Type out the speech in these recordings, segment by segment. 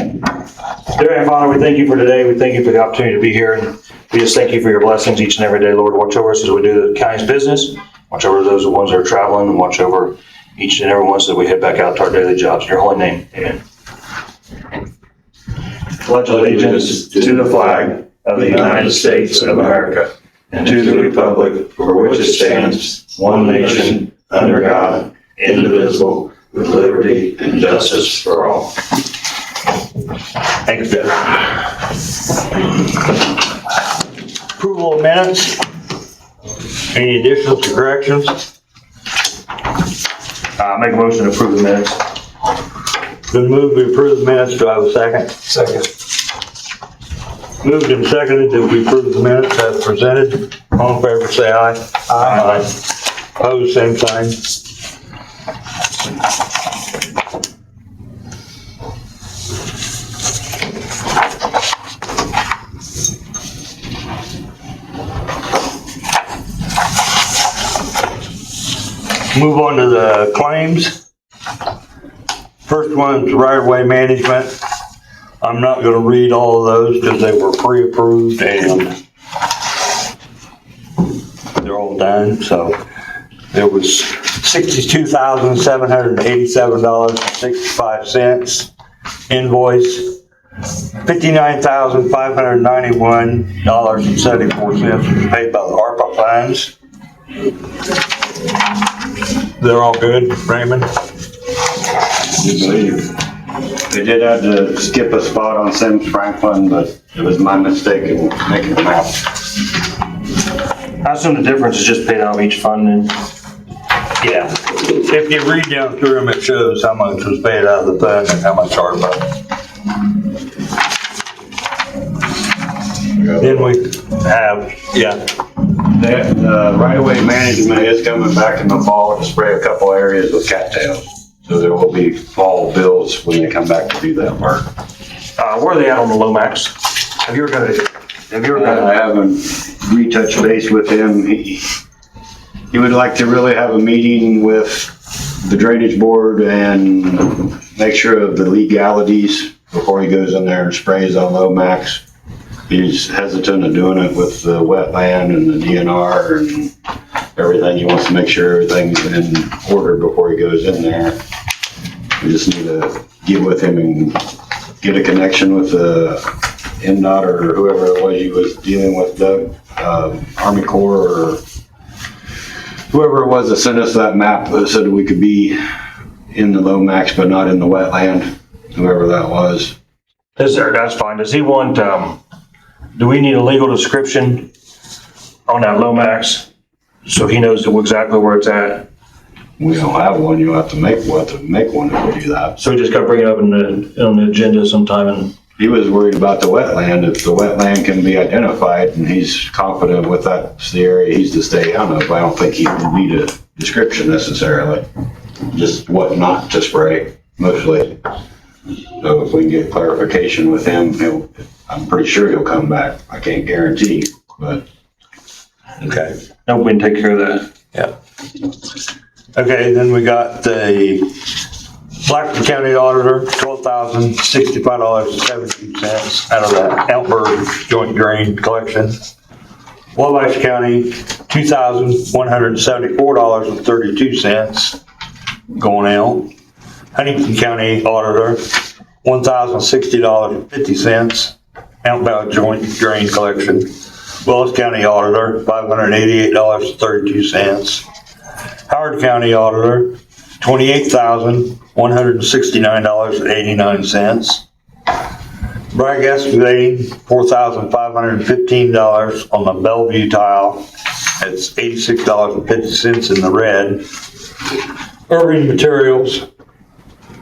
Dear Heavenly Father, we thank you for today. We thank you for the opportunity to be here. And we just thank you for your blessings each and every day, Lord. Watch over us as we do the county's business. Watch over those ones that are traveling, and watch over each and every one so that we head back out to our daily jobs. In your holy name, amen. Pledge allegiance to the flag of the United States of America and to the republic for which it stands, one nation, under God, indivisible, with liberty and justice for all. Thank you, Jeff. Approval of minutes. Any additions or corrections? Make a motion to approve the minutes. Been moved to approve the minutes. Do I have a second? Second. Moved and seconded that we approve the minutes as presented. All in favor, say aye. Aye. Opposed, same sign. Move on to the claims. First one's right-of-way management. I'm not going to read all of those because they were pre-approved and they're all done. So there was $62,787.65 invoice. $59,591.74 was paid by the ARPA funds. They're all good, Raymond? They did have to skip a spot on Sims Franklin, but it was my mistake in making them out. I assume the difference is just paid out of each fund and Yeah. If you read down through them, it shows how much was paid out of the fund and how much ARPA. Then we have, That, right-of-way management is coming back in the fall to spray a couple areas with cattails. So there will be fall bills when they come back to do that work. where are they at on the Lomax? Have you ever got I haven't retouched base with him. He would like to really have a meeting with the drainage board and make sure of the legalities before he goes in there and sprays on Lomax. He's hesitant of doing it with the wetland and the DNR and everything. He wants to make sure everything's in order before he goes in there. We just need to get with him and get a connection with the MDOT or whoever it was he was dealing with, Doug, Army Corps or whoever it was that sent us that map that said we could be in the Lomax but not in the wetland, whoever that was. that's fine. Does he want, do we need a legal description on that Lomax so he knows exactly where it's at? We don't have one. You'll have to make one if we do that. So we just gotta bring it up on the agenda sometime and. He was worried about the wetland. If the wetland can be identified and he's confident with that's the area he's to stay out of, I don't think he would need a description necessarily. Just what not to spray, mostly. So if we can get clarification with him, I'm pretty sure he'll come back. I can't guarantee, but. okay. No, we can take care of that. Yeah. Okay, then we got the Blackford County Auditor, $12,065.17 out of that Outberg Joint Drain Collection. Wabash County, $2,174.32 going out. Huntington County Auditor, $1,060.50 outbound Joint Drain Collection. Willis County Auditor, $588.32. Howard County Auditor, $28,169.89. Bragg Excavating, $4,515 on the Bellevue tile. It's $86.50 in the red. Irving Materials,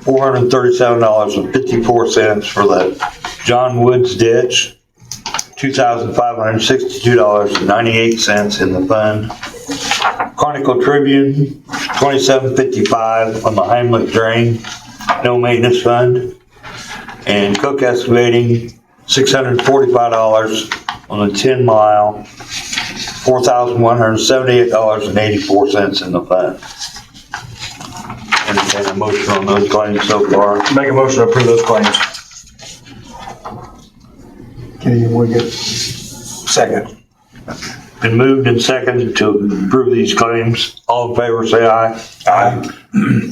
$437.54 for the John Woods ditch. $2,562.98 in the fund. Chronicle Tribune, $27.55 on the Heimlich drain, no maintenance fund. And Cook Excavating, $645 on the 10 mile, $4,178.84 in the fund. Entertain a motion on those claims so far. Make a motion to approve those claims. Any more get second? Been moved and seconded to approve these claims. All in favor, say aye. Aye.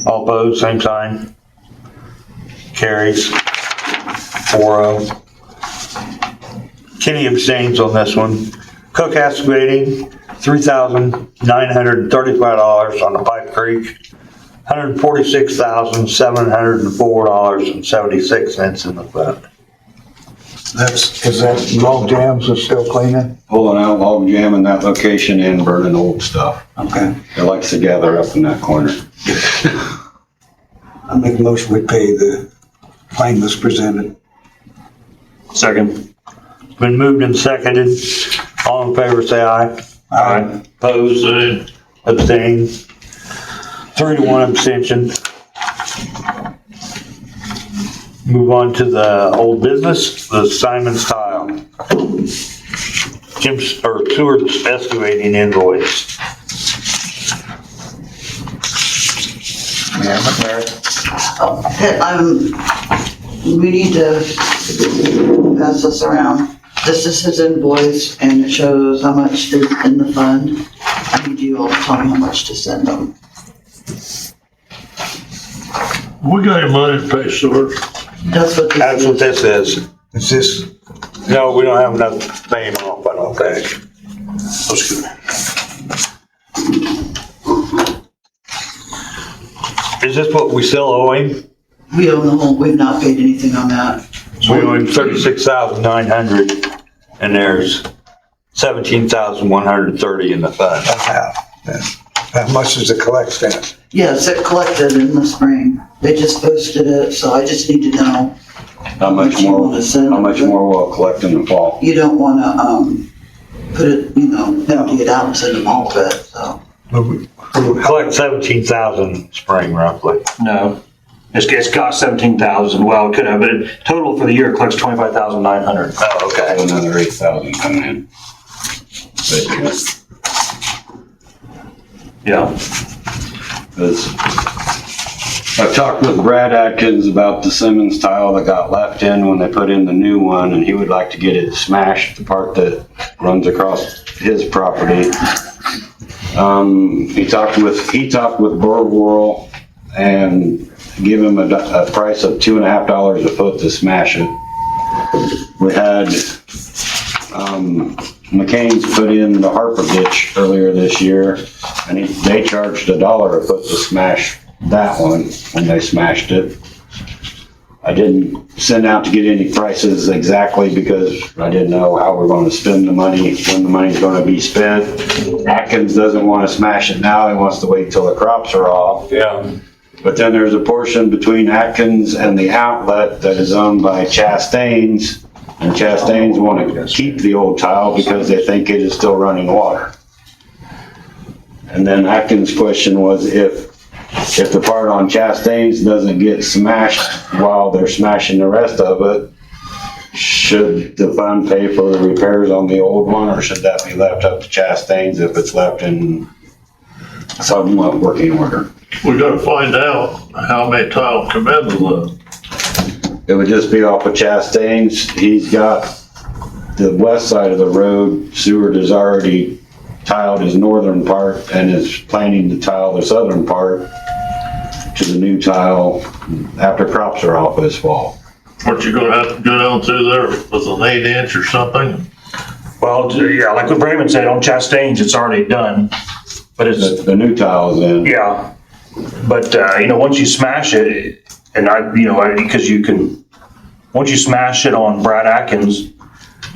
All opposed, same sign. Carries 4-0. Kenny abstains on this one. Cook Excavating, $3,935 on the Pipe Creek. $146,704.76 in the fund. Is that log jams are still cleaning? Pulling out log jam in that location and burning old stuff. Okay. It likes to gather up in that corner. I make a motion we pay the claim that's presented. Second. Been moved and seconded. All in favor, say aye. Aye. Opposed, abstain. 3-1 abstention. Move on to the old business, the Simon's Tile. Seward's excavating invoice. We need to pass this around. This is his invoice and it shows how much is in the fund. I need you all to tell me how much to send them. We got any money to pay sewer? That's what That's what this this is. Is this, No, we don't have enough to pay him off, I don't think. That's good. Is this what we still owe him? is. We own the whole, we've not paid anything on that. We owe him $36,900 and there's $17,130 in the fund. how much is the collect stand? Yes, it collected in the spring. They just posted it, so I just need to know. How much you more, wanna send? how much more will it collect in the fall? You don't wanna, put it, empty it out and send them all of it, so. Collect 17,000 spring roughly. No. It's got 17,000. Well, it could have, but total for the year collects 25,900. Oh, I have okay. another 8,000 coming in. But, Yeah. I've talked with Brad Atkins about the Simmons tile that got left in when they put in the new one, and he would like to get it smashed, the part that runs across his property. He talked with Burwell and give him a price of $2.50 a foot to smash it. We had, McCain's put in the Harper ditch earlier this year, and they charged $1 a foot to smash that one when they smashed it. I didn't send out to get any prices exactly because I didn't know how we're gonna spend the money, when the money's gonna be spent. Atkins doesn't wanna smash it now, he wants to wait till the crops are off. Yeah. But then there's a portion between Atkins and the outlet that is owned by Chastain's. And Chastain's want to keep the old tile because they think it is still running water. And then Atkins' question was if the part on Chastain's doesn't get smashed while they're smashing the rest of it, should the fund pay for the repairs on the old one, or should that be left up to Chastain's if it's left in somewhat working order? We gotta find out how many tile come into the, It would just be off of Chastain's. He's got the west side of the road. Seward has already tiled his northern part and is planning to tile the southern part to the new tile after crops are off this fall. aren't you gonna have to go down through there with an 8-inch or something? Well, yeah, like what Raymond said, on Chastain's, it's already done. But it's, The new tile is in. yeah. But, once you smash it, and because you can, once you smash it on Brad Atkins,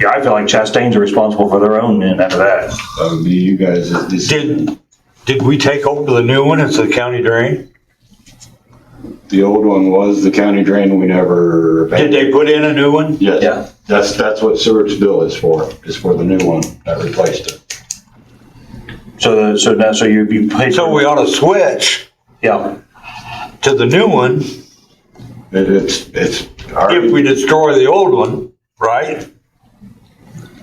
yeah, I feel like Chastain's are responsible for their own end after that. That would be you guys' decision. Did we take over the new one? It's the county drain? The old one was the county drain. We never. Did they put in a new one? Yes. Yeah. That's what Seward's bill is for the new one that replaced it. So you pay. So we ought to switch Yeah. to the new one It's if we destroy the old one, right?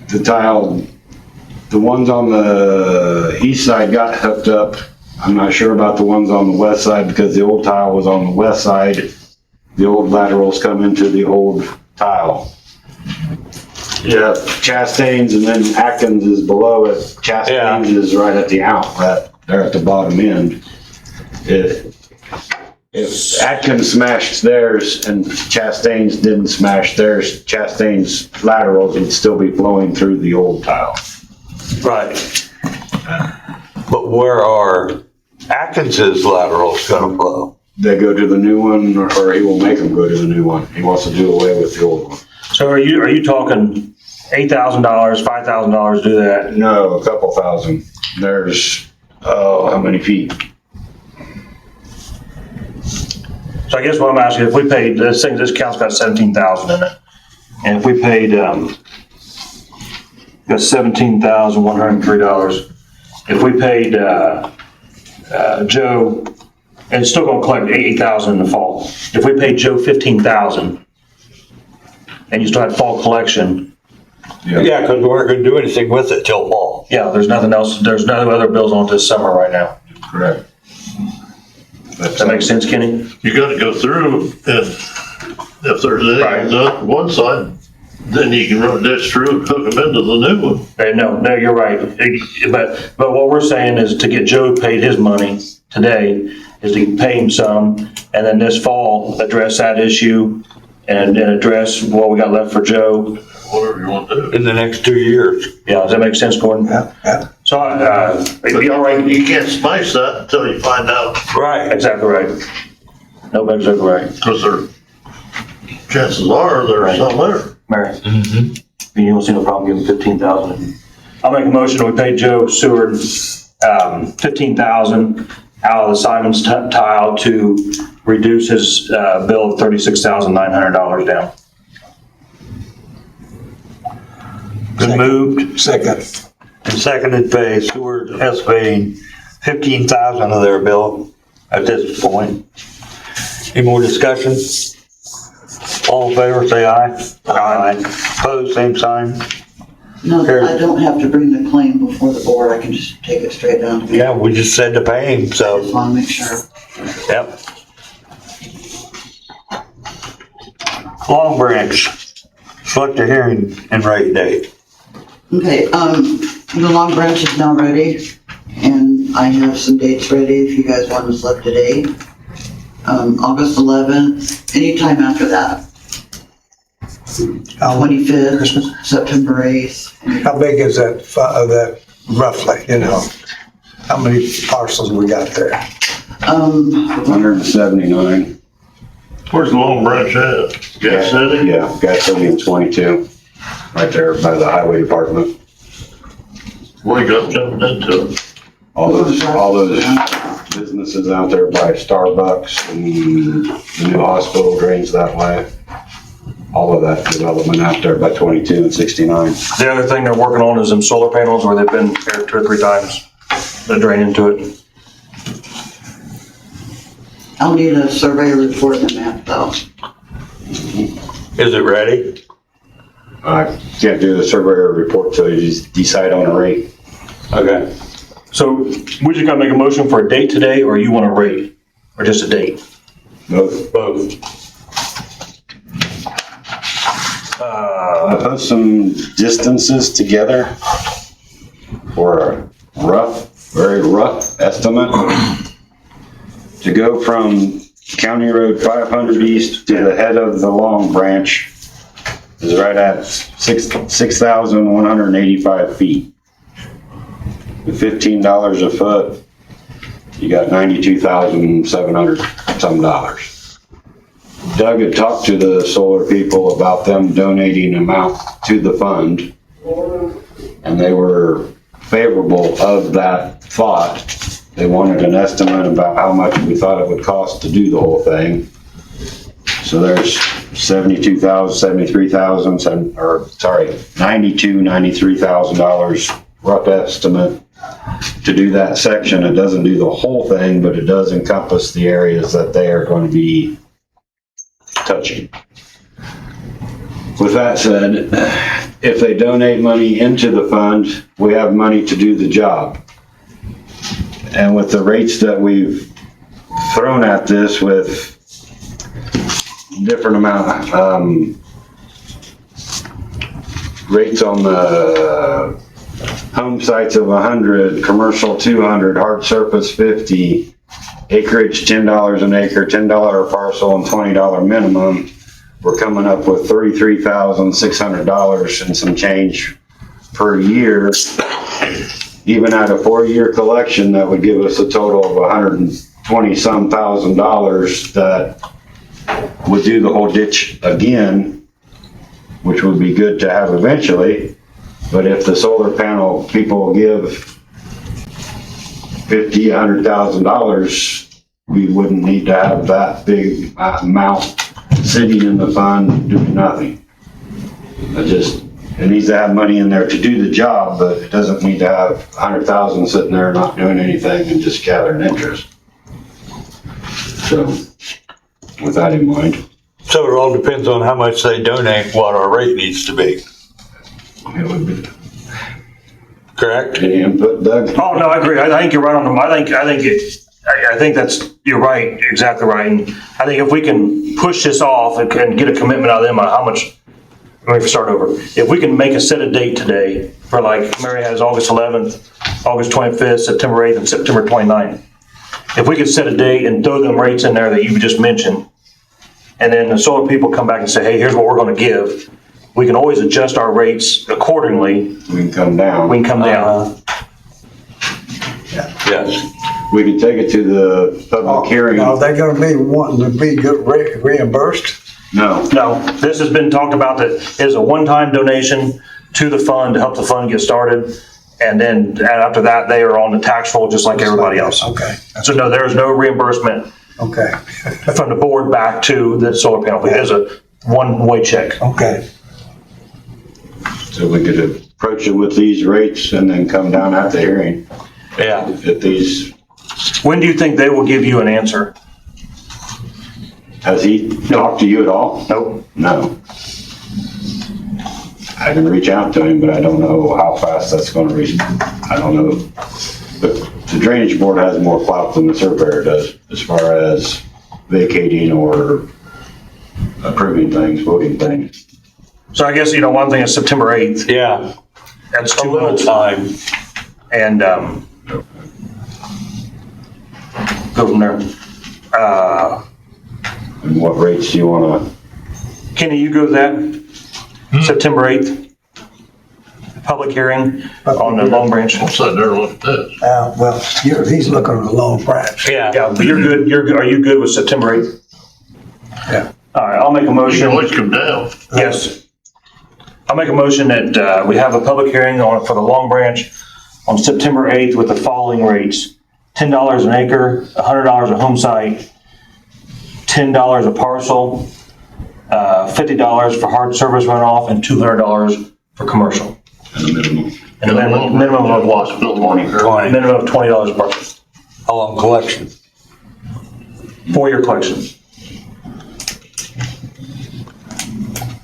the tile, the ones on the east side got hooked up. I'm not sure about the ones on the west side because the old tile was on the west side. The old laterals come into the old tile. Yeah, Chastain's and then Atkins is below it. Chastain's is right at the outlet. They're at the bottom end. If Atkins smashed theirs and Chastain's didn't smash theirs, Chastain's laterals would still be flowing through the old tile. Right. But where are Atkins's laterals gonna flow? They go to the new one, or he will make them go to the new one. He wants to do away with the old one. So are you talking $8,000, $5,000 to do that? No, a couple thousand. There's, oh, how many feet? So I guess what I'm asking, if we paid, this count's got 17,000 in it. And if we paid, got $17,103. If we paid, Joe, and it's still gonna collect 8,000 in the fall. If we paid Joe 15,000 and you still had fall collection, Yeah, cause we weren't gonna do anything with it till fall. yeah, there's nothing else, there's no other bills on it this summer right now. Correct. Does that make sense, Kenny? You gotta go through and if there's Right. any on one side, then you can run this through and hook them into the new one. No, you're right. But what we're saying is to get Joe paid his money today, is to pay him some, and then this fall, address that issue and address what we got left for Joe. Whatever you want to do. In the next 2 years. Yeah, does that make sense, Gordon? Yeah. So, it'd be all right. You can't smash that until you find out, Right. Exactly right. No, exactly right. because chances are there's some there. Mary? Mm-hmm. You don't see no problem giving 15,000. I'll make a motion, we pay Joe Seward, 15,000 out of the Simon's tile to reduce his, bill of $36,900 down. Been moved Second. and seconded pay Seward Espane 15,000 of their bill at this point. Any more discussion? All in favor, say aye. Aye. Opposed, same sign. No, Here. I don't have to bring the claim before the board, I can just take it straight down to me. Yeah, we just said to pay him, so, Just wanna make sure. yep. Long Branch, select a hearing and rate date. Okay, the Long Branch is now ready, and I have some dates ready if you guys want to select a date. August 11th, anytime after that. 25th, September 8th. How big is that roughly, you know? How many parcels we got there? 179. Where's the Long Branch at? Gas City? Yeah, Gas City and 22, right there by the highway department. What you got jumping into it? All those businesses out there by Starbucks and the new hospital drains that way. All of that development out there by 22 and 69. The other thing they're working on is them solar panels where they've been there 2 or 3 times. They drain into it. I'll need a survey report and map though. Is it ready? I can't do the surveyor report till you just decide on a rate. Okay. So we just gotta make a motion for a date today, or you want a rate, or just a date? Both. I put some distances together for a very rough estimate. To go from County Road 500 East to the head of the Long Branch is right at 6,185 feet. With $15 a foot, you got $92,700 some dollars. Doug had talked to the solar people about them donating an amount to the fund, and they were favorable of that thought. They wanted an estimate about how much we thought it would cost to do the whole thing. So there's $93,000 rough estimate to do that section. It doesn't do the whole thing, but it does encompass the areas that they are going to be touching. With that said, if they donate money into the fund, we have money to do the job. And with the rates that we've thrown at this with different amount, rates on the home sites of 100, commercial 200, hard surface 50, acreage $10 an acre, $10 a parcel, and $20 minimum. We're coming up with $33,600 and some change per year. Even at a 4-year collection, that would give us a total of $120-some thousand that would do the whole ditch again, which would be good to have eventually. But if the solar panel people give $50,000, $100,000, we wouldn't need to have that big amount sitting in the fund doing nothing. It needs to have money in there to do the job, but it doesn't need to have 100,000 sitting there not doing anything and just gathering interest. So, with that in mind, So it all depends on how much they donate, what our rate needs to be, it would be correct? any input, Doug? Oh, no, I agree. I think you're right on them. I think you're right, exactly right. And I think if we can push this off and get a commitment out of them on how much, let me start over. If we can make a set a date today for, like Mary has August 11th, August 25th, September 8th, and September 29th. If we could set a date and throw them rates in there that you just mentioned, and then the solar people come back and say, hey, here's what we're gonna give, we can always adjust our rates accordingly. We can come down. We can come down. Yes. We can take it to the public hearing. Now, they're gonna be wanting to be reimbursed? No, No, this has been talked about that is a one-time donation to the fund to help the fund get started. And then after that, they are on the tax roll just like everybody else. Okay, So no, there is no reimbursement okay, from the board back to the solar panel. It is a one-way check. okay. so we could approach it with these rates and then come down at the hearing. Yeah. If these, When do you think they will give you an answer? has he talked to you at all? Nope. No. I can reach out to him, but I don't know how fast that's gonna reach. I don't know. But the drainage board has more clout than the surveyor does as far as vacating or approving things, voting things. So I guess, one thing is September 8th. Yeah, That's a 2 little months. time. And go from there. And what rates do you wanna, Kenny, you go to that? September 8th? Public hearing on the Long Branch. I'm sitting there looking at this. Well, he's looking at a long branch. Yeah. Yeah, but you're good. Are you good with September 8th? Yeah. All right, I'll make a You can motion. always come down. Yes. I'll make a motion that we have a public hearing for the Long Branch on September 8th with the following rates. $10 an acre, $100 a home site, $10 a parcel, $50 for hard service runoff, and $200 for commercial. at a minimum? And a minimum of what? $20. 20. Minimum of $20 a parcel. How long collection? 4-year collection.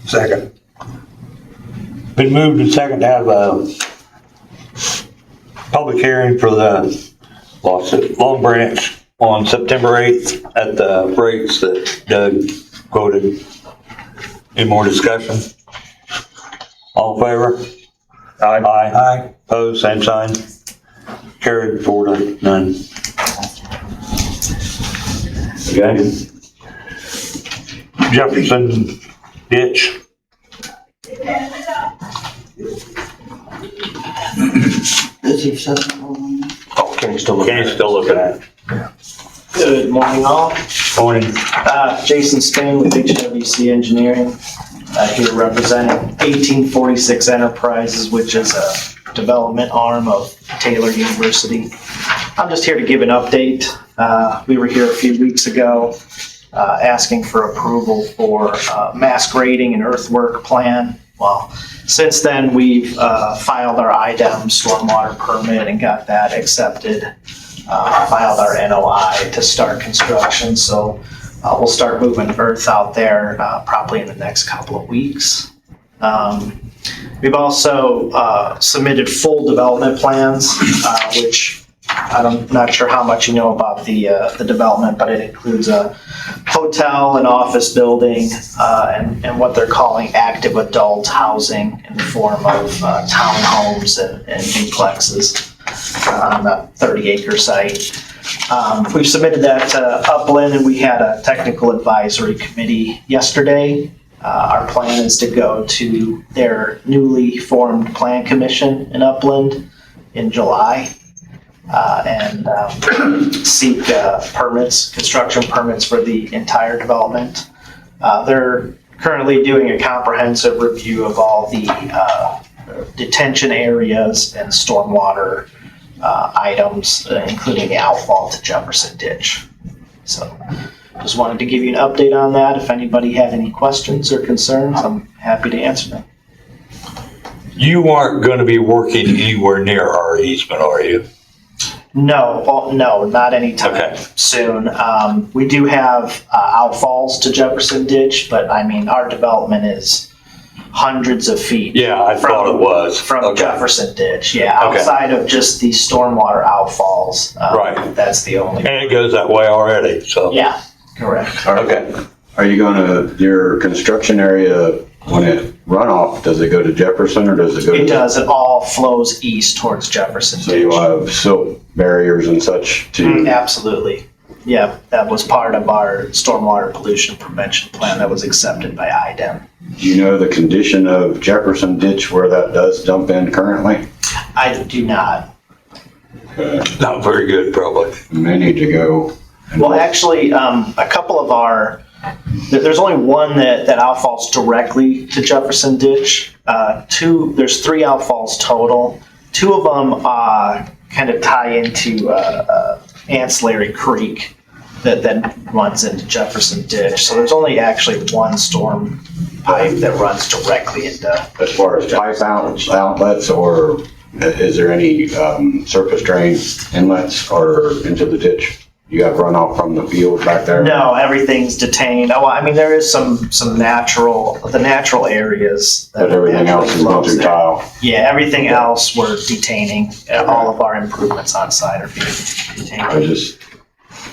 Second. Been moved and second to have a public hearing for the Long Branch on September 8th at the rates that Doug quoted. Any more discussion? All in favor? Aye. Aye. Opposed, same sign. Carried 4-0. Okay. Jefferson ditch. Is he accessible? Oh, Kenny's still looking. Kenny's still looking at it. Good morning, all. Morning. Jason Spain with HWC Engineering, here representing 1846 Enterprises, which is a development arm of Taylor University. I'm just here to give an update. We were here a few weeks ago asking for approval for mass grading and earthwork plan. Well, since then, we've filed our IDEM stormwater permit and got that accepted. Filed our NOI to start construction, so we'll start moving earth out there probably in the next couple of weeks. We've also submitted full development plans, which I'm not sure how much you know about the development, but it includes a hotel, an office building, and what they're calling active adult housing in the form of townhomes and duplexes on a 30-acre site. We've submitted that to Upland, and we had a technical advisory committee yesterday. Our plan is to go to their newly formed plan commission in Upland in July and seek permits, construction permits for the entire development. They're currently doing a comprehensive review of all the detention areas and stormwater items, including the outfall to Jefferson Ditch. So just wanted to give you an update on that. If anybody had any questions or concerns, I'm happy to answer them. You aren't gonna be working anywhere near our easement, are you? No, not anytime Okay. soon. We do have outfalls to Jefferson Ditch, but I mean, our development is hundreds of feet. Yeah, I thought it was. From Okay. Jefferson Ditch, yeah, Okay. outside of just the stormwater outfalls. Right. That's the only, And it goes that way already, so. yeah, correct. Okay. Are you gonna, your construction area, when it runoff, does it go to Jefferson or does it go to? It does, it all flows east towards Jefferson So you Ditch. have silt barriers and such to, Absolutely. Yeah, that was part of our stormwater pollution prevention plan that was accepted by IDEM. do you know the condition of Jefferson Ditch where that does dump in currently? I do not. Not very good, probably. May need to go. and Well, look. actually, a couple of there's only one that outfalls directly to Jefferson Ditch. There's 3 outfalls total. 2 of them kind of tie into Ancillary Creek that then runs into Jefferson Ditch. So there's only actually one storm pipe that runs directly into. As far as pipe outlets, or is there any surface drain inlets or into the ditch? You have runoff from the field back there? No, everything's detained. Oh, I mean, there is some natural areas. that But everything else is going flows through there. tile? Yeah, everything else we're detaining. All of our improvements on site are being I detained. was just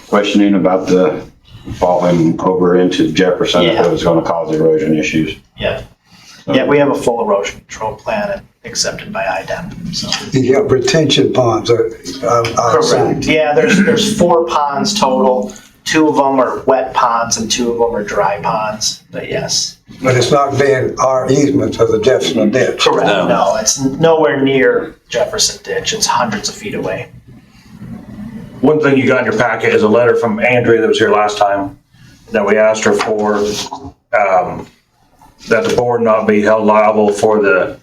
questioning about the falling over into Jefferson, if Yeah. it was gonna cause erosion issues. Yeah. Yeah, we have a full erosion control plan accepted by IDEM, so. You have retention ponds, I assume. Yeah, there's 4 ponds total. 2 of them are wet ponds and 2 of them are dry ponds, but yes. But it's not being our easement of the Jefferson Ditch. Correct, No. no, it's nowhere near Jefferson Ditch. It's hundreds of feet away. One thing you got in your packet is a letter from Andrea that was here last time that we asked her for, that the board not be held liable for the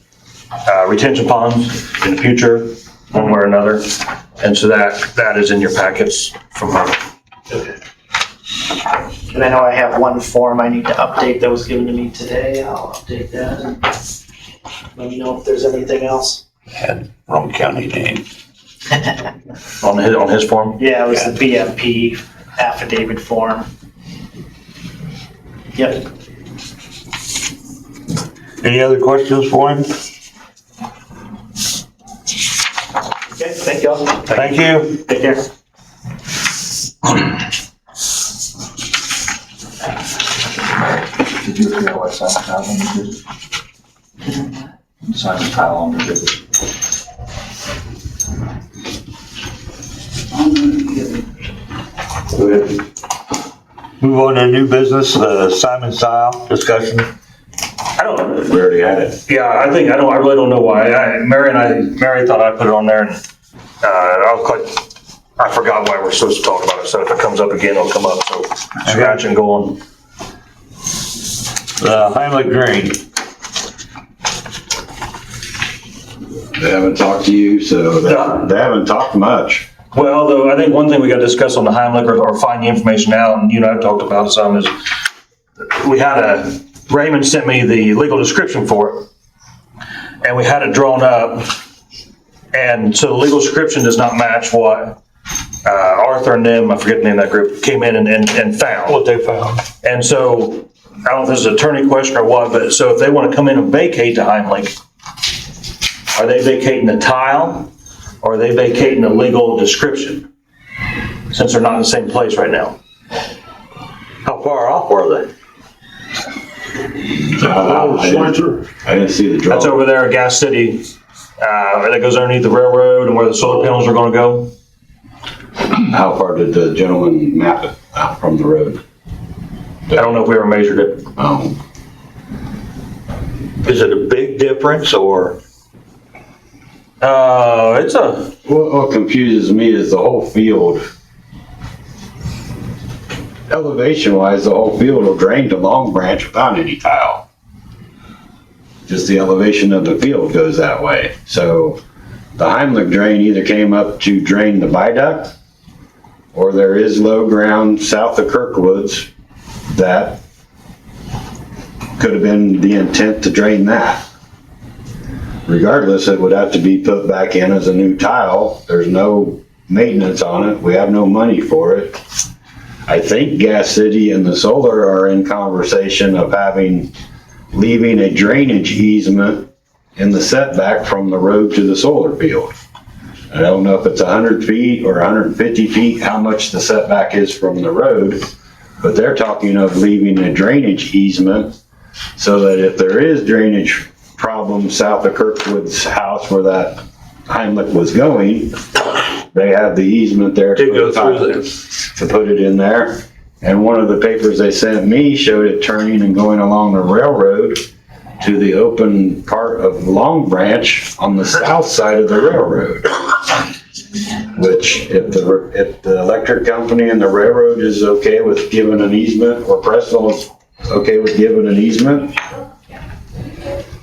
retention ponds in the future, one way or another. And so that is in your packets from her. And I know I have one form I need to update that was given to me today. I'll update that and let me know if there's anything else. Had wrong county name. On his form? Yeah, it was the BMP affidavit form. Yep. Any other questions for him? Okay, thank you all. Thank you. Take care. Did you feel what sign tile on the sign tile on the Move on to new business, Simon Style discussion. I don't, We already had it. yeah, I really don't know why. Mary thought I put it on there and, I forgot why we're supposed to talk about it. So if it comes up again, it'll come up. So scratch and go on. Heimlich Drain. They haven't talked to you, so No. they haven't talked much. Well, though, I think one thing we got to discuss on the Heimlich or find the information out, and you and I have talked about it some, is we had Raymond sent me the legal description for it, and we had it drawn up, and so the legal description does not match what Arthur and them, I forget the name of that group, came in and found. What they found. And so, I don't know if this is an attorney question or what, but so if they want to come in and vacate the Heimlich, are they vacating the tile? or are they vacating the legal description? Since they're not in the same place right now. How far off were they? I didn't see the That's drawing. over there at Gas City, that goes underneath the railroad and where the solar panels are gonna go. How far did the gentleman map it out from the road? I don't know if we ever measured it. Is it a big difference or? It's a, What confuses me is the whole field. Elevation wise, the whole field will drain to Long Branch without any tile. Just the elevation of the field goes that way. So the Heimlich drain either came up to drain the viaduct, or there is low ground south of Kirkwoods that could have been the intent to drain that. Regardless, it would have to be put back in as a new tile. There's no maintenance on it. We have no money for it. I think Gas City and the solar are in conversation of leaving a drainage easement in the setback from the road to the solar field. I don't know if it's 100 feet or 150 feet, how much the setback is from the road, but they're talking of leaving a drainage easement so that if there is drainage problems south of Kirkwood's house where that Heimlich was going, they have the easement there To go through there. to put it in there. And one of the papers they sent me showed it turning and going along the railroad to the open part of Long Branch on the south side of the railroad. Which if the electric company and the railroad is okay with giving an easement, or Preston is okay with giving an easement,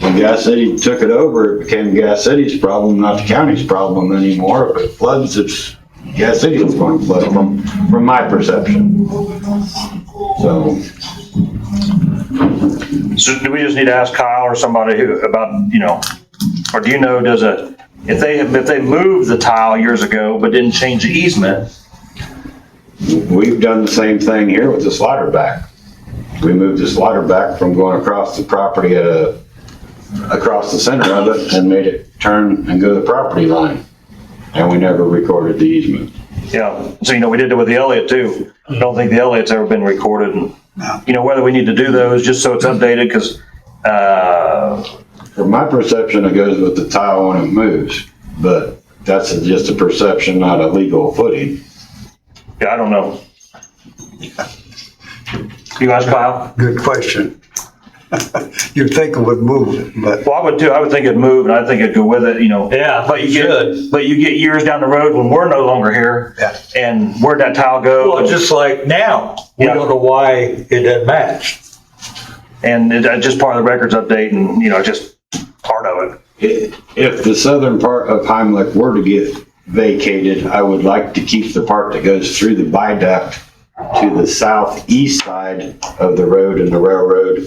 when Gas City took it over, it became Gas City's problem, not the county's problem anymore. If it floods, it's Gas City that's going to flood from my perception. So, so do we just need to ask Kyle or somebody about, or do you know, if they moved the tile years ago but didn't change the easement, we've done the same thing here with the slider back. We moved the slider back from going across the property across the center of it and made it turn and go to the property line. And we never recorded the easement. yeah, so we did it with the Elliott too. I don't think the Elliott's ever been recorded, and, whether we need to do those just so it's updated, because, From my perception, it goes with the tile when it moves, but that's just a perception, not a legal footing. yeah, I don't know. You ask Kyle? Good question. You'd think it would move, but Well, I would too. I would think it'd move, and I think it'd go with it, Yeah, But you should. But you get years down the road when we're no longer here, Yeah. and where'd that tile go? Well, just like now, we Yeah. don't know why it doesn't match. And just part of the records update, and just part of it. If the southern part of Heimlich were to get vacated, I would like to keep the part that goes through the viaduct to the southeast side of the road and the railroad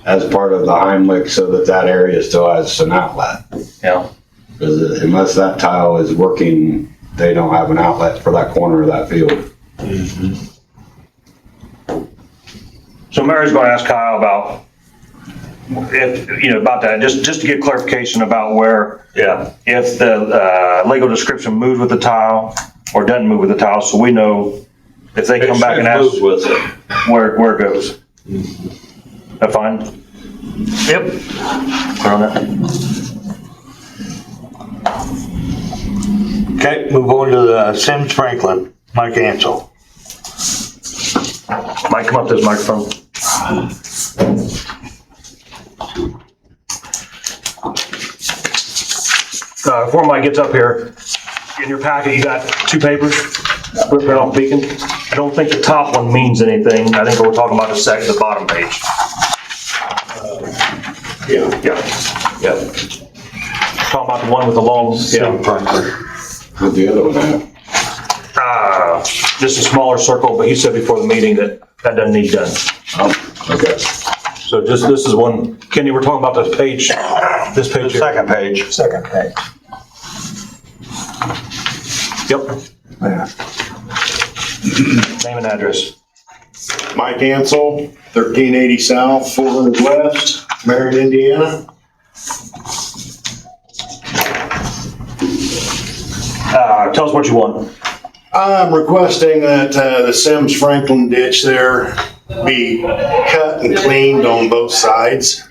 as part of the Heimlich, so that area still has an outlet. Yeah. Because unless that tile is working, they don't have an outlet for that corner of that field. So Mary's going to ask Kyle about about that, just to get clarification about where, if the legal description moves with the tile or doesn't move with the tile, so we know if they come back and ask Move with it. where it goes. That fine? Yep. Clear on that? Okay, move on to the Sims Franklin, Mike Ansel. Mike, come up to this microphone. Before Mike gets up here, in your packet, you got two papers, ripped off Beacon. I don't think the top one means anything. I think we're talking about the bottom page. Yeah. Talking about the one with the long, Sim Franklin. What'd the other one have? just a smaller circle, but he said before the meeting that doesn't need done. Oh, okay. So this is one, Kenny, we're talking about this page The here. second page. second page. Yep. Yeah. Name and address. Mike Ansel, 1380 South, 400 West, Marion, Indiana. Tell us what you want. I'm requesting that the Sims Franklin ditch there be cut and cleaned on both sides.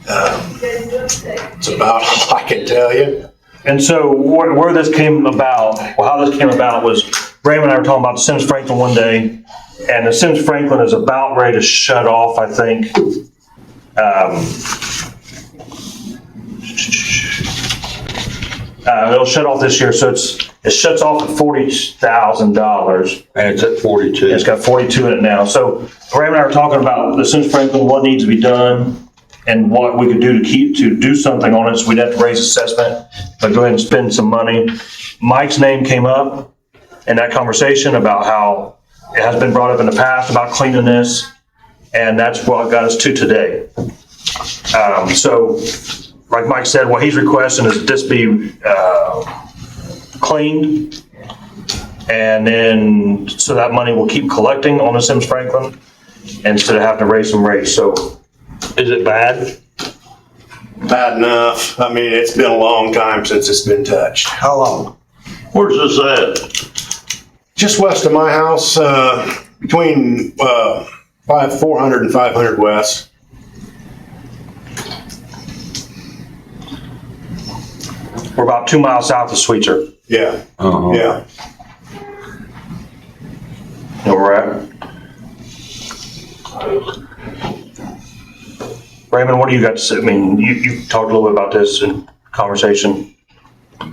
It's about all I can tell you. And so where this came about, well, how this came about was Raymond and I were talking about the Sims Franklin one day, and the Sims Franklin is about ready to shut off, I think. It'll shut off this year, so it shuts off at $40,000. And it's at 42. It's got 42 in it now. So Raymond and I were talking about the Sims Franklin, what needs to be done, and what we could do to do something on it. So we'd have to raise assessment, but go ahead and spend some money. Mike's name came up in that conversation about how it has been brought up in the past about cleaning this, and that's what got us to today. So, like Mike said, what he's requesting is this be cleaned, and then so that money will keep collecting on the Sims Franklin instead of having to raise some rates. So, is it bad? Bad enough. I mean, it's been a long time since it's been touched. How long? Where's this at? Just west of my house, between 400 and 500 west. We're about 2 miles south of Sweetser. Yeah, Uh-huh. yeah. Know where we're at? Raymond, what do you got to say? I mean, you talked a little bit about this in conversation.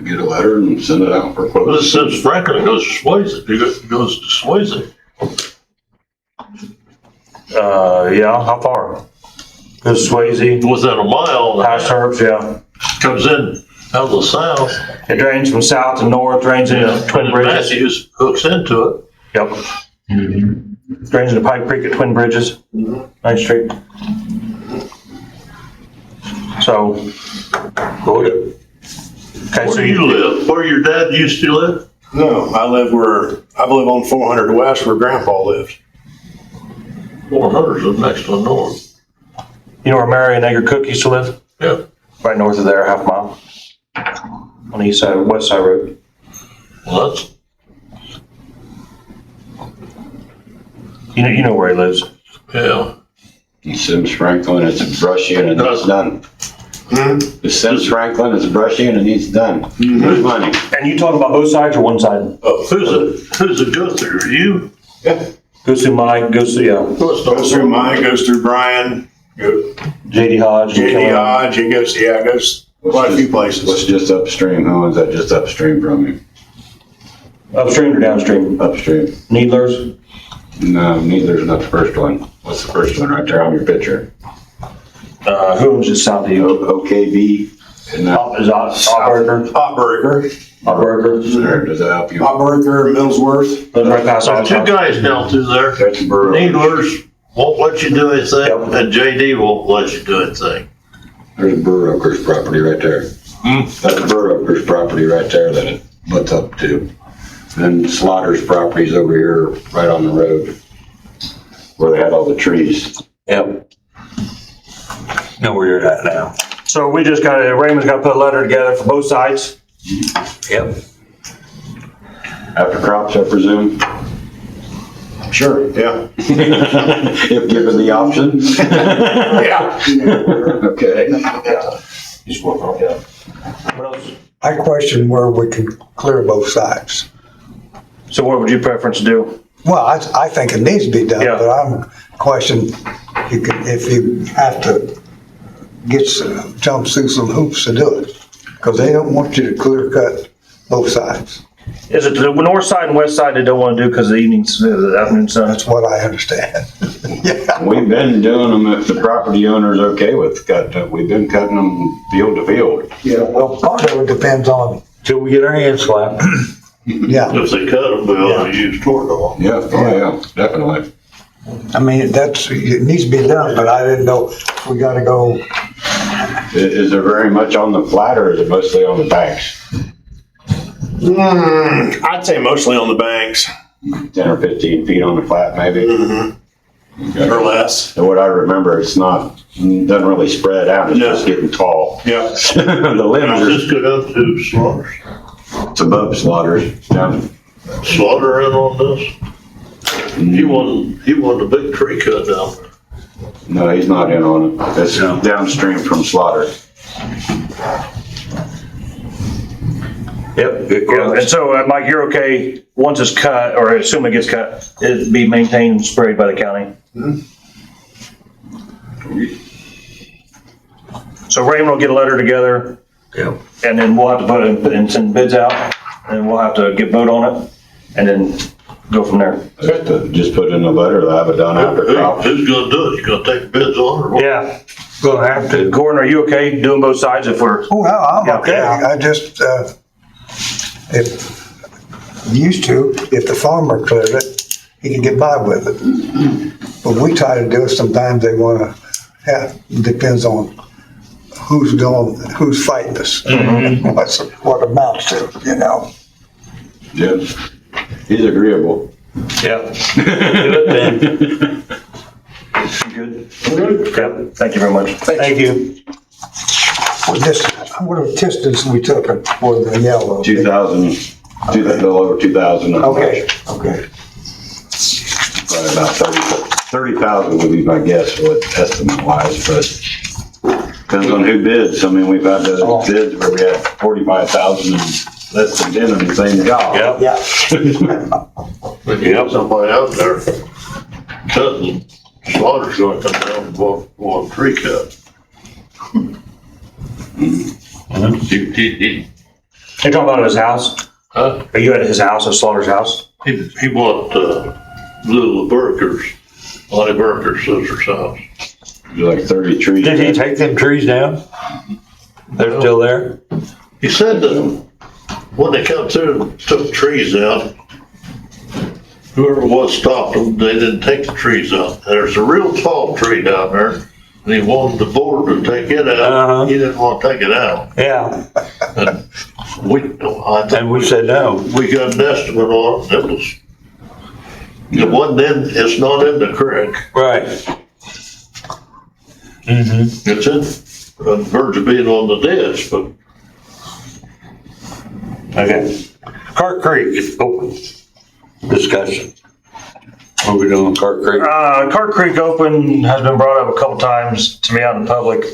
Get a letter and send it out for Well, quotes. this says Franklin goes to Swayze. It goes to Swayze. Yeah, how far? Goes Swayze, Within a mile, past Herbs, yeah. comes in out of the south. It drains from south to north, drains into Twin And Bridges. Matthews hooks into it. Yep. Drains into Pike Creek at Twin Bridges, 9th Street. So, Go to, okay, so Where do you live? Where your dad used to live? No, I live on 400 west where Grandpa lived. 400's next to north. You know where Mary and Edgar Cook used to live? Yeah. Right north of there, half a mile. On the east side, west side road. Well, that's, You know where he lives. yeah. Sims Franklin, it's brushy and it needs done. The Sims Franklin is brushy and it needs done. There's money. And you talking about both sides or one side? Who's it go through? You? Yeah. Goes through Mike, goes through, yeah, Goes through Mike, goes through Brian, JD Hodge. and JD Kelly. Hodge, it goes quite a few What's places. just upstream? Who owns that just upstream from you? Upstream or downstream? Upstream. Needlers? No, neither's not the first one. What's the first one right there on your picture? Who owns it south of you? OKB. And that, Is Ottberger? Ottberger, there, does that help you? Ottberger, Millsworth. Lives right past There's two Ottberger. guys down through there. That's Burrow. Needlers won't let you do anything, Yep. and JD won't let you do anything. There's Burroker's property right there. That's Burroker's property right there that it butts up to. Then Slaughter's property's over here, right on the road, where they had all the trees. yep. Know where you're at now. So we just Raymond's got to put a letter together for both sides. Yep. After crops, I presume, Sure, yeah. if given the option. Yeah. Okay. Just work on it. What else? I question where we can clear both sides. So what would you preference to do? Well, I think it needs to be done, Yeah. but I'm questioning if you have to jump through some hoops to do it. Because they don't want you to clear cut both sides. Is it the north side and west side they don't want to do because of the evenings, the afternoon sun? That's what I understand. Yeah. We've been doing them if the property owner's okay with we've been cutting them field to field. Yeah, well, part of it depends on, Till we get our hands slapped. yeah. If they cut them, they'll use torque off. Yeah, oh yeah, definitely. I mean, it needs to be done, but I didn't know if we gotta go, Is there very much on the flat or is it mostly on the banks? I'd say mostly on the banks. 10 or 15 feet on the flat maybe? or less. And what I remember, it's not, doesn't really spread out, it's just getting tall. Yeah. The limbs are, Just go down to Slaughter. it's above slaughters, down. Slaughter in on this? He wanted a big tree cut down there. No, he's not in on it. It's downstream from slaughter. Yep, good Yeah, and catch. so, Mike, you're okay, once it's cut, or assume it gets cut, it'd be maintained and sprayed by the county? So Raymond will get a letter together, Yep. and then we'll have to put it and send bids out, and we'll have to get vote on it, and then go from there. Just put in a letter, they'll have it done after crop. Who's gonna do it? You gonna take bids on it or what? Yeah, gonna have to. Gordon, are you okay doing both sides if we're, Oh, no, I'm Yeah, okay. yeah. I just, if, used to, if the farmer cleared it, he could get by with it. But we try to do it, sometimes they wanna have, depends on who's fighting us. What amounts to, you know. Yeah. He's agreeable. Yep. Do it then. good? Yep, thank you very much. Thank you. What a distance we took it for the yellow. 2,000, a little over 2,000. Okay. Probably about 30,000 would be my guess, what estimate wise, but depends on who bids. I mean, we've had those bids where we had 45,000 and less than 10 on the same job. Yep. Yeah. When you have somebody out there cutting, Slaughter's gonna come down and want a tree cut. He You're talking about his house? Huh? Are you at his house, at Slaughter's house? want, Little Burkers, Lonnie Burker's sister's house. Like 30 trees. Did he take them trees down? They're still there? He said that when they come through and took the trees down, whoever it was stopped them, they didn't take the trees out. There's a real tall tree down there, and he wanted the board to take it Uh-huh. out. He didn't want to take it out. Yeah, And I think and we said no. we got an estimate on it. It wasn't in, it's not in the creek. Right. Mm-hmm. It's in, on the verge of being on the ditch, but Okay. Cart Creek, open discussion. What are we doing on Cart Creek? Cart Creek Open has been brought up a couple times to me out in public,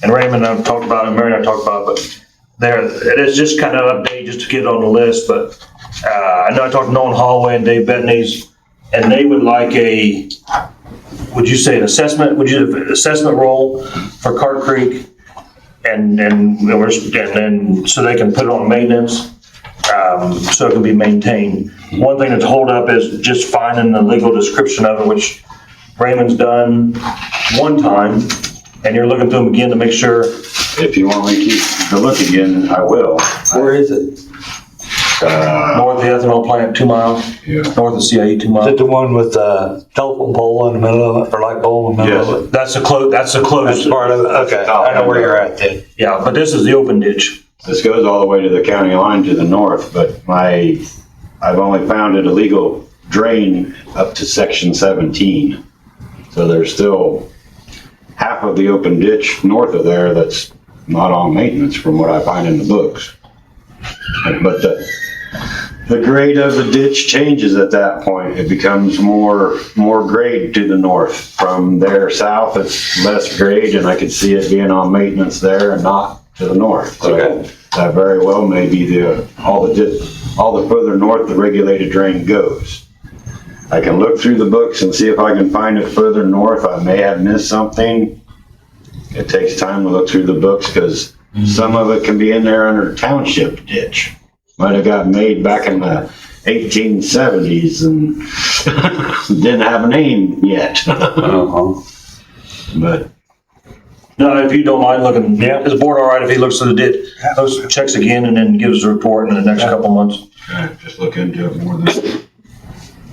and Raymond and I've talked about it, Mary and I talked about it, but there, it is just kind of an update just to get it on the list, but, I know I talked to Nolan Holloway and Dave Bettany's, and they would like a, would you say an assessment, assessment role for Cart Creek? And then, so they can put it on maintenance, so it can be maintained. One thing that's hold up is just finding the legal description of it, which Raymond's done one time, and you're looking through them again to make sure. If you want me to keep the look again, I will. Where is it? North of the ethanol plant, 2 miles, Yeah. north of CIE, 2 Is it miles. the one with the telephone pole in the middle of it, or light pole in the middle of it? That's the That's closest, part of it, okay, I know where you're at then. yeah, but this is the open ditch. This goes all the way to the county line to the north, but I've only found it a legal drain up to section 17. So there's still half of the open ditch north of there that's not on maintenance from what I find in the books. But the grade of the ditch changes at that point. It becomes more grade to the north. From there south, it's less grade, and I could see it being on maintenance there and not to the north. So Okay. that very well may be all the further north the regulated drain goes. I can look through the books and see if I can find it further north. I may have missed something. It takes time to look through the books because some of it can be in there under township ditch. Might have got made back in the 1870s and didn't have a name yet. Uh-huh. But No, if you don't mind looking, is the board all right if he looks to the ditch, those checks again and then gives a report in the next couple months? just look into it more than.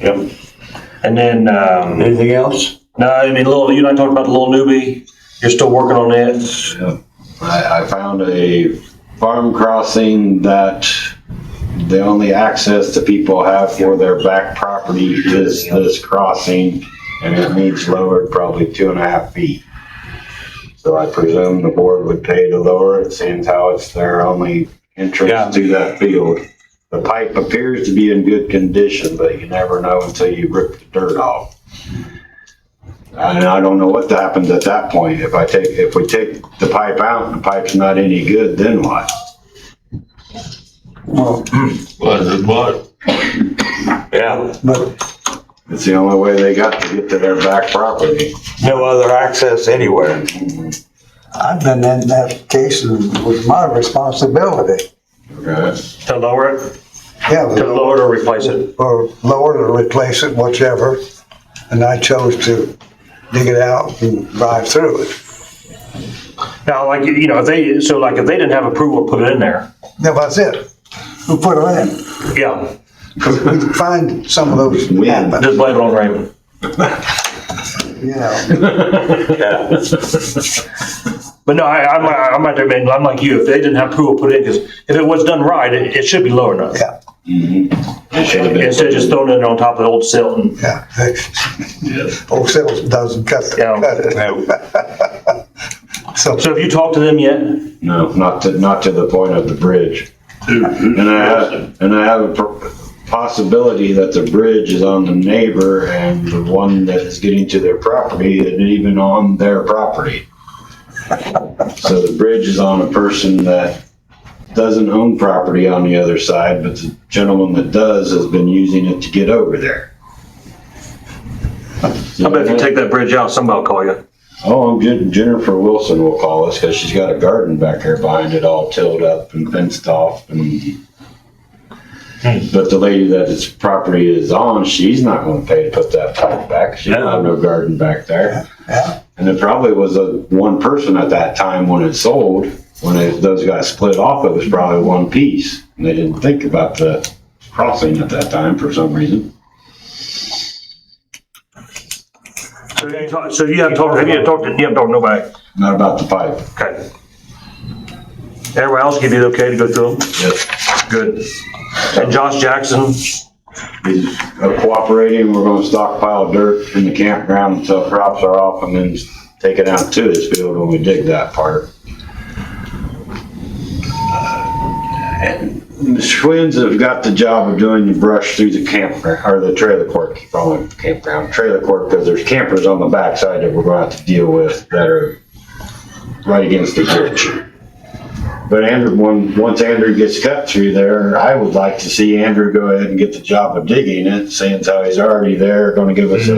Yep. And then, Anything else? no, I mean, you and I talked about the little newbie, you're still working on it? Yeah. I found a farm crossing that the only access the people have for their back property is this crossing. and it needs lowered probably 2.5 feet. So I presume the board would pay to lower it, seeing how it's their only Yeah. entrance to that field. The pipe appears to be in good condition, but you never know until you rip the dirt off. And I don't know what happens at that point. If we take the pipe out and the pipe's not any good, then what? Well, What? Yeah, but It's the only way they got to get to their back property. no other access anywhere. I've been in that case and it was my responsibility. Okay. To lower it, Yeah, to lower it or replace it. or lower or replace it, whichever. And I chose to dig it out and drive through it. Now, like, if they didn't have approval to put it in there, That was it. Who put it in? yeah, Because we find some of those happen, just blame it on Raymond. you know. Yeah. But no, I'm not there, man. I'm like you. If they didn't have approval put it in, because if it was done right, it should be low enough. Yeah, It should have been. Instead of just throwing it on top of the old silt and, yeah. Old Sills doesn't cut Yeah. it. So, so have you talked to them yet? No, not to the point of the bridge. And I have a possibility that the bridge is on the neighbor and the one that is getting to their property isn't even on their property. So the bridge is on a person that doesn't own property on the other side, but the gentleman that does has been using it to get over there. I bet if you take that bridge out, somebody will call you. Oh, Jennifer Wilson will call us because she's got a garden back there behind it, all tilled up and fenced off. And but the lady that its property is on, she's not going to pay to put that pipe back. She don't have no garden back there. yeah, And it probably was one person at that time when it sold. When those got split off, it was probably one piece, and they didn't think about the crossing at that time for some reason. So you haven't talked to nobody? Not about the pipe. Okay. Everybody else give you the okay to go through them? Yes. Good. And Josh Jackson, He's cooperating. We're going to stockpile dirt in the campground until crops are off, and then take it out to his field when we dig that part. And the Schwins have got the job of doing the brush through the campground, or the trailer court, probably campground, trailer court, because there's campers on the backside that we're going to have to deal with that are right against the ditch. But Andrew, once Andrew gets cut through there, I would like to see Andrew go ahead and get the job of digging it, seeing how he's already there, gonna give us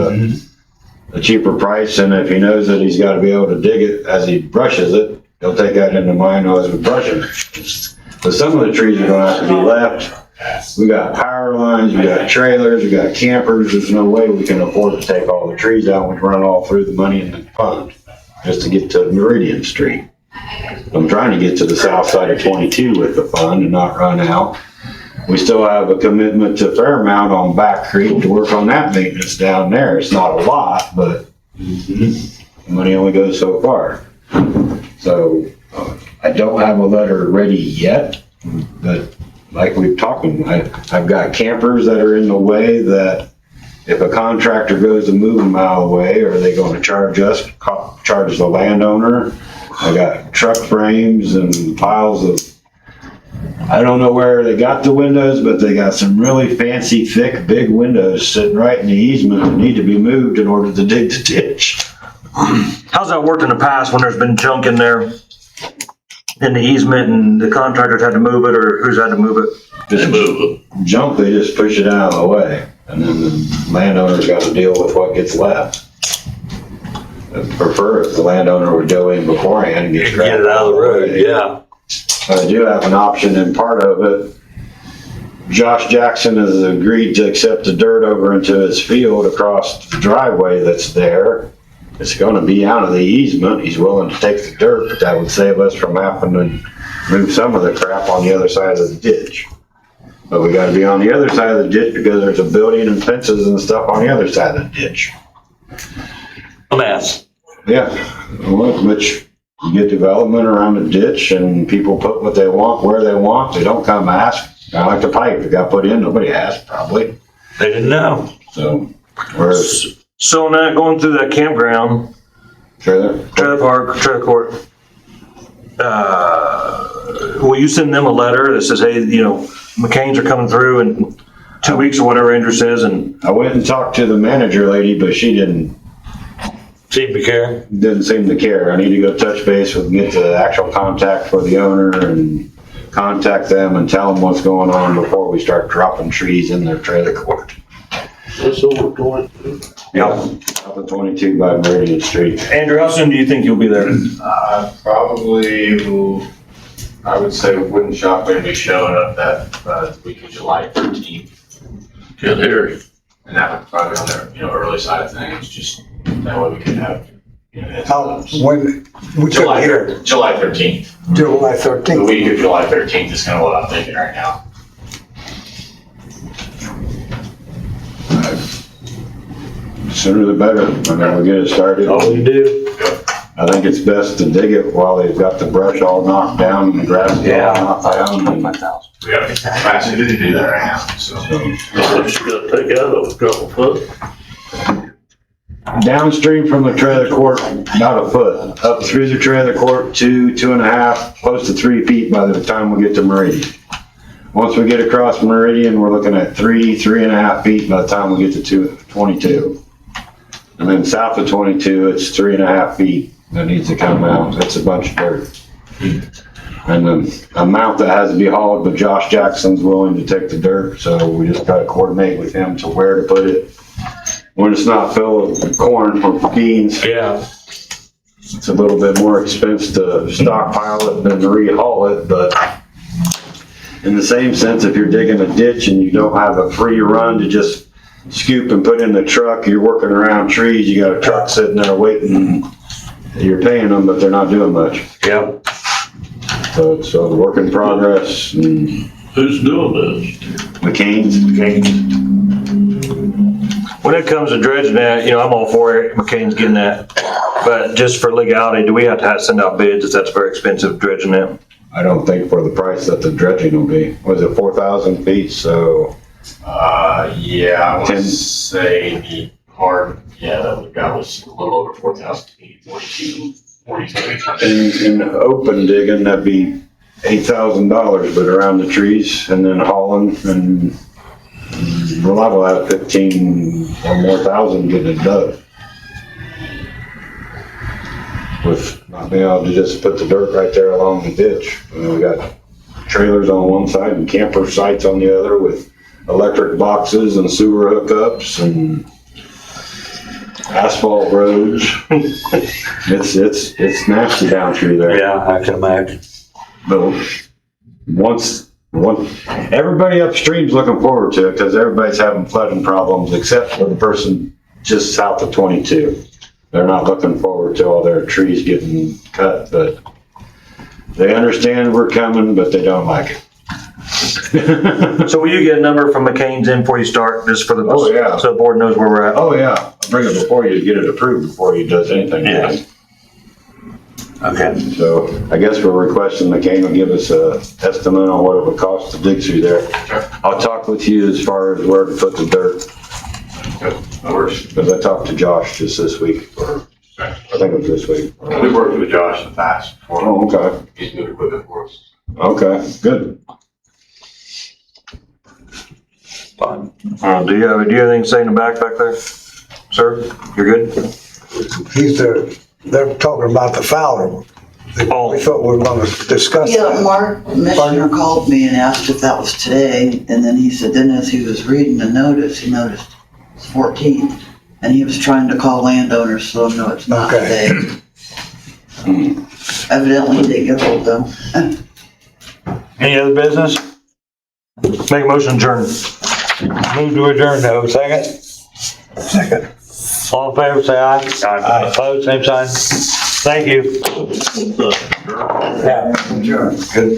a cheaper price, and if he knows that he's gotta be able to dig it as he brushes it, he'll take that into mind as we're brushing it. But some of the trees are gonna have to be left. We got power lines, we got trailers, we got campers, there's no way we can afford to take all the trees out and run all through the money in the fund, just to get to Meridian Street. I'm trying to get to the south side of 22 with the fund and not run out. We still have a commitment to Fairmount on Back Creek to work on that maintenance down there. It's not a lot, but the money only goes so far. So I don't have a letter ready yet, but like we've talked, I've got campers that are in the way that if a contractor goes to move them out of the way, are they going to charge us, charge the landowner? I got truck frames and piles of, I don't know where they got the windows, but they got some really fancy, thick, big windows sitting right in the easement that need to be moved in order to dig the ditch. how's that worked in the past when there's been junk in there in the easement and the contractors had to move it, or who's had to move it? Just move Junk, they just push it out of the way, and then the landowner's got to deal with what gets left. I'd prefer if the landowner would go in beforehand and get Get it out of the road, yeah. I do have an option in part of it. Josh Jackson has agreed to accept the dirt over into his field across the driveway that's there. It's gonna be out of the easement. He's willing to take the dirt, but that would save us from having to move some of the crap on the other side of the ditch. But we gotta be on the other side of the ditch because there's a building and fences and stuff on the other side of the ditch. A mess. Yeah, which you get development around the ditch and people put what they want where they want. They don't come ask. I like the pipe that got put in. Nobody asked probably. They didn't know. So, whereas So now going through that campground, Trailer? trailer park, trailer court, will you send them a letter that says, hey, you know, McCain's are coming through in 2 weeks or whatever Andrew says, and I went and talked to the manager lady, but she didn't Seem to care. seem to care. I need to go touch base with, get the actual contact for the owner and contact them and tell them what's going on before we start dropping trees in their trailer court. That's over 22. Yep. Up at 22 by Meridian Street. Andrew, how soon do you think you'll be there? Probably, I would say wouldn't shock me to be showing up that week of July 13th. Get here. And that would probably be on the, early side of things, just that way we could have, heads How, up. when, we couldn't hear, July 13th. July The 13th. week of July 13th is kind of what I'm thinking right now. Sooner the better. I mean, we'll get it started. All you do. I think it's best to dig it while they've got the brush all knocked down and the grass is all knocked down. And We have capacity to do that right now, so. What you gotta take out of a couple foot. downstream from the trailer court, about a foot. Up through the trailer court, 2.5, close to 3 feet by the time we get to Meridian. Once we get across Meridian, we're looking at 3.5 feet by the time we get to 22. And then south of 22, it's 3.5 feet that needs to come out. It's a bunch of dirt. And the amount that has to be hauled, but Josh Jackson's willing to take the dirt, so we just gotta coordinate with him to where to put it. When it's not filled with corn or beans, Yeah. it's a little bit more expensive to stockpile it than to rehaul it, but in the same sense, if you're digging a ditch and you don't have a free run to just scoop and put in the truck, you're working around trees, you got a truck sitting there waiting, you're paying them, but they're not doing much. Yep. So it's a work in progress, and Who's doing this? McCain's. When it comes to dredging that, I'm all for it, McCain's getting that. But just for legality, do we have to send out bids if that's very expensive dredging that? I don't think for the price that the dredging will be. Was it 4,000 feet? So Yeah, I Ten. would say the part, that we got was a little over 4,000 feet, 42. in open digging, that'd be $8,000, but around the trees and then hauling and we're liable to have 15 or more thousand getting it dug. With not being able to just put the dirt right there along the ditch. We got trailers on one side and camper sites on the other with electric boxes and sewer hookups and asphalt roads. It's nasty down through there. Yeah, I can imagine. But once everybody upstream's looking forward to it because everybody's having flooding problems except for the person just south of 22. They're not looking forward to all their trees getting cut, but they understand we're coming, but they don't like it. So will you get a number from McCain's in before you start, just for the, Oh, yeah. so the board knows where we're at? Oh, yeah. I'll bring it before you get it approved before he does anything. Yeah. Okay. So I guess we're requesting McCain will give us a estimate on what it would cost to dig through there. I'll talk with you as far as where to put the dirt. Because I talked to Josh just this week, or I think it was this week. We've worked with Josh in the past before. Oh, okay. He's moved equipment for us. Okay, good. Fine. Do you have anything to say in the back there? Sir, you're good? They're talking about the Fowler. Oh. We thought we were gonna discuss Yeah, that. Mark Missioner called me and asked if that was today, and then he said, then as he was reading the notice, he noticed it's 14th, and he was trying to call landowners, so no, it's not Okay. today. Evidently, he didn't get hold of them. Any other business? Make a motion adjourn. Move to adjourn, no, second? Second. All in favor, say aye. Aye. Opposed, same sign. Thank you. Yeah. Sure. Good.